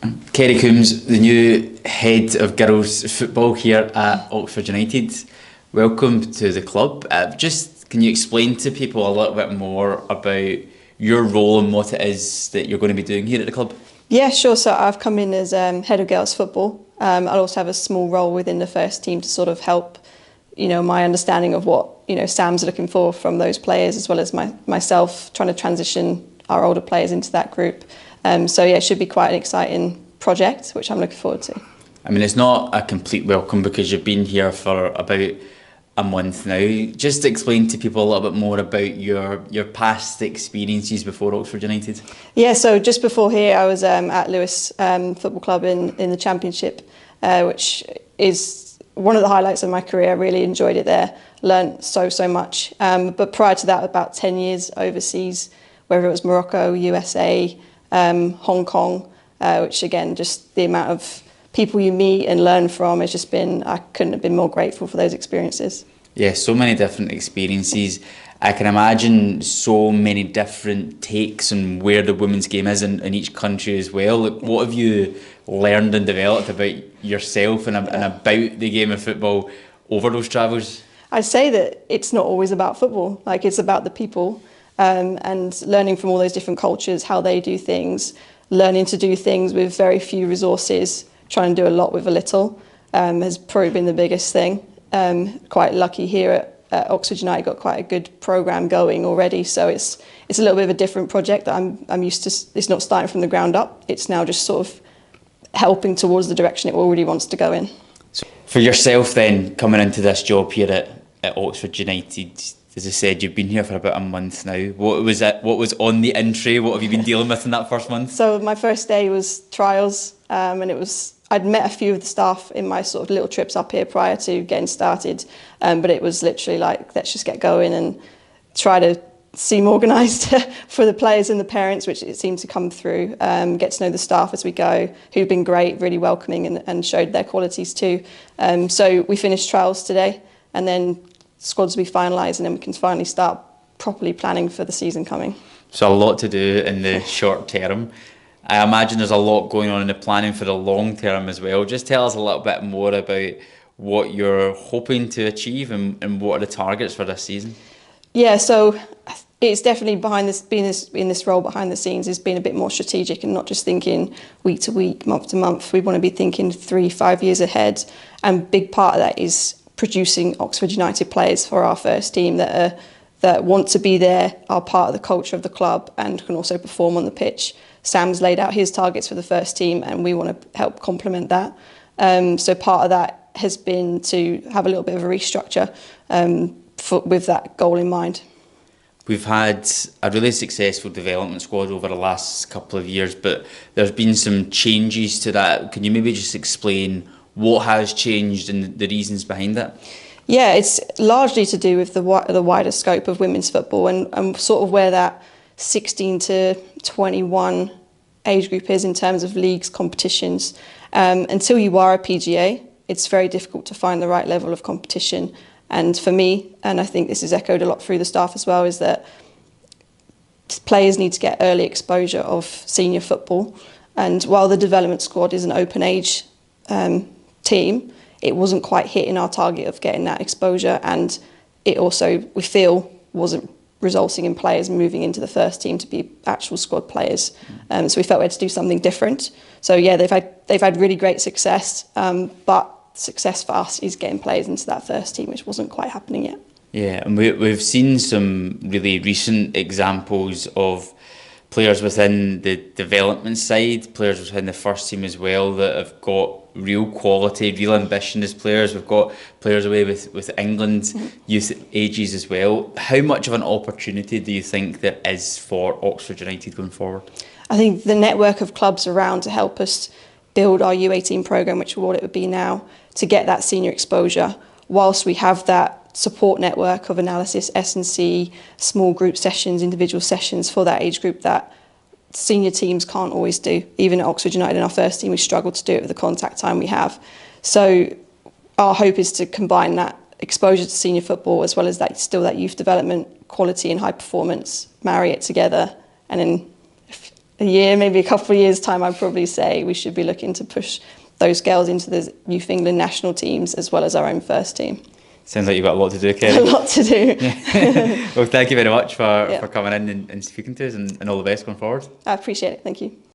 Kerri Coombs, the new head of girls football here at Oxford United. Welcome to the club. Just can you explain to people a little bit more about your role and what it is that you're going to be doing here at the club? Yeah, sure. So I've come in as head of girls football. I'll also have a small role within the first team to sort of help, my understanding of what, Sam's looking for from those players, as well as myself trying to transition our older players into that group. So yeah, it should be quite an exciting project, which I'm looking forward to. I mean, it's not a complete welcome because you've been here for about a month now. Just explain to people a little bit more about your past experiences before Oxford United. Yeah, so just before here, I was at Lewes Football Club in the Championship, which is one of the highlights of my career. I really enjoyed it there, learnt so much. But prior to that, about 10 years overseas, whether it was Morocco, USA, Hong Kong, which again, just the amount of people you meet and learn from has just been, I couldn't have been more grateful for those experiences. Yeah, so many different experiences. I can imagine so many different takes on where the women's game is in each country as well. Like, what have you learned and developed about yourself and about the game of football over those travels? I'd say that it's not always about football. Like, it's about the people and learning from all those different cultures, how they do things, learning to do things with very few resources, trying to do a lot with a little, has probably been the biggest thing. Quite lucky here at Oxford United, got quite a good programme going already, so it's a little bit of a different project that I'm used to. It's not starting from the ground up, it's now just sort of helping towards the direction it already wants to go in. So for yourself then, coming into this job here at Oxford United, as I said, you've been here for about a month now. What was on the entry? What have you been dealing with in that first month? So my first day was trials, and I'd met a few of the staff in my sort of little trips up here prior to getting started, but it was literally like, let's just get going and try to seem organised for the players and the parents, which it seemed to come through. Get to know the staff as we go, who've been great, really welcoming and showed their qualities too. So we finished trials today, and then squads will be finalised, and then we can finally start properly planning for the season coming. So a lot to do in the short term. I imagine there's a lot going on in the planning for the long term as well. Just tell us a little bit more about what you're hoping to achieve and what are the targets for this season. Yeah, so it's definitely in this role behind the scenes has been a bit more strategic and not just thinking week to week, month to month. We want to be thinking 3-5 years ahead, and a big part of that is producing Oxford United players for our first team that want to be there, are part of the culture of the club and can also perform on the pitch. Sam's laid out his targets for the first team, and we want to help complement that. So part of that has been to have a little bit of a restructure with that goal in mind. We've had a really successful development squad over the last couple of years, but there's been some changes to that. Can you maybe just explain what has changed and the reasons behind that? Yeah, it's largely to do with the wider scope of women's football and sort of where that 16 to 21 age group is in terms of leagues, competitions. Until you are a PGA, it's very difficult to find the right level of competition. And for me, and I think this is echoed a lot through the staff as well, is that players need to get early exposure of senior football. And while the development squad is an open age team, it wasn't quite hitting our target of getting that exposure, and it also, we feel, wasn't resulting in players moving into the first team to be actual squad players. So we felt we had to do something different. So yeah, they've had really great success, but success for us is getting players into that first team, which wasn't quite happening yet. Yeah, and we've seen some really recent examples of players within the development side, players within the first team as well, that have got real quality, real ambition as players. We've got players away with England youth ages as well. How much of an opportunity do you think there is for Oxford United going forward? I think the network of clubs around to help us build our U18 programme, which is what it would be now, to get that senior exposure, whilst we have that support network of analysis, S&C, small group sessions, individual sessions for that age group that senior teams can't always do. Even at Oxford United in our first team, we struggle to do it with the contact time we have. So our hope is to combine that exposure to senior football as well as that youth development quality and high performance, marry it together, and then a year, maybe a couple of years' time, I'd probably say we should be looking to push those girls into the Youth England national teams as well as our own first team. Sounds like you've got a lot to do, Kerri. A lot to do. Well, thank you very much for coming in and speaking to us, and all the best going forward. I appreciate it. Thank you.